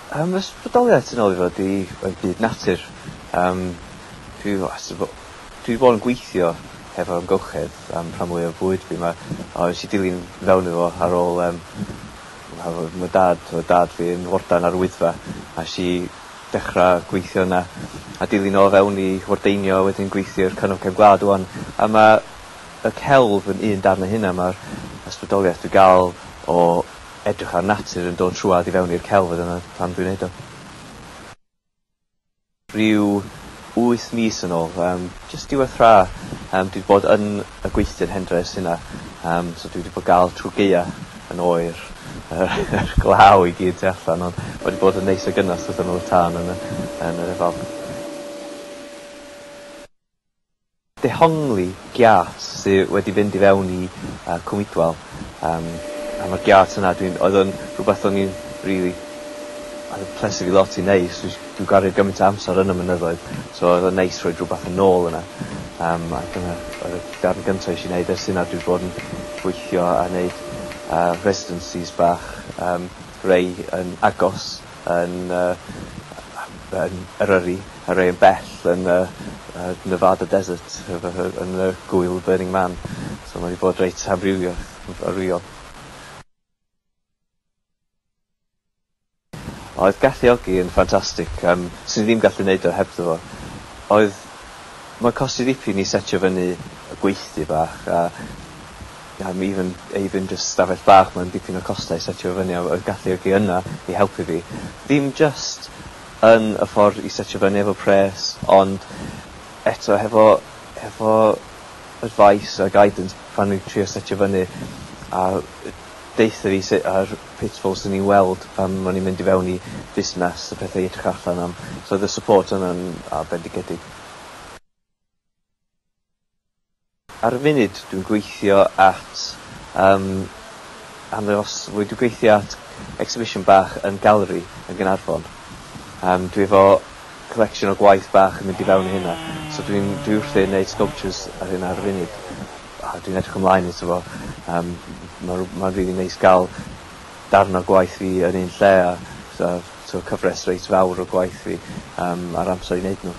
Ysbrydoliaeth yn ôl i fod i byd natur. Dwi wedi bod yn gweithio efo ymgylchedd am rhan mwy o bwyd fi. Nes i dilyn fewn efo ar ôl mae dad fi yn wardan ar y Wyddfa. A nes i dechrau gweithio yna a dilyn o fewn i wardeinio, wedyn gweithio'r Cwm Gwlad wan. A mae y celf yn un darn o hynna. Mae'r ysbrydoliaeth dwi'n gael o edrych ar natur yn dod trwad i fewn i'r celf, dyna pan dwi'n neud o. Rhyw 8 mis yn ôl, jyst diwedd rha, dwi wedi bod yn y gweithio'n Hendres hynna, so dwi wedi bod gael trwy gaea yn oer, yr glaw i gyd tu allan, ond wedi bod yn neis o gynnas wrth nhw'r tân yn yr efal. Dehongli giat sydd wedi fynd i fewn i Cwm Idwal, a mae'r giat yna, oedd yn rhywbeth o'n i'n oedd yn plesu fi lot i neis. Dwi'n gario gymaint o amser yn y mynyddoedd, so oedd yn neis rhoi rhywbeth yn ôl yna. A dyna oedd y darn gyntaf eisiau gwneud ers yna. Dwi'n bod yn gweithio a wneud residencies bach, rhai yn agos yn Eryri, a rhai yn bell yn Nevada Desert, yn y gwyl Burning Man. So mae wedi bod reit amrywiol. Oedd Galluogi yn ffantastig, sy'n ddim gallu gwneud o hebddo fo. Mae'n costi ddipyn i setio fyny y gweithdy bach, a even just stafell bach, mae'n dipyn o costau setio fyny, a oedd Galluogi yna i helpu fi. Ddim just yn y ffordd i setio fyny efo pres, ond eto hefo advice a guidance pan ni'n trio setio fyny, a deitha fi ar pitfalls yn ni'n weld pan o'n i'n mynd i fewn i busnes, y pethau i edrych allan am. So the support yna'n bendigedig. Ar y funud dwi'n gweithio at dwi'n gweithio at exhibition bach yn galeri yn Gaernarfon. Dwi efo collection o gwaith bach yn mynd i fewn i hynna. So dwi wrthi wneud sculptures ar hynna ar y funud. Dwi'n edrych ymlaen eto fo. Mae'n rili neis gael darn o gwaith fi yn un lle, a so cyfres reit fawr o gwaith fi ar amser i wneud nhw.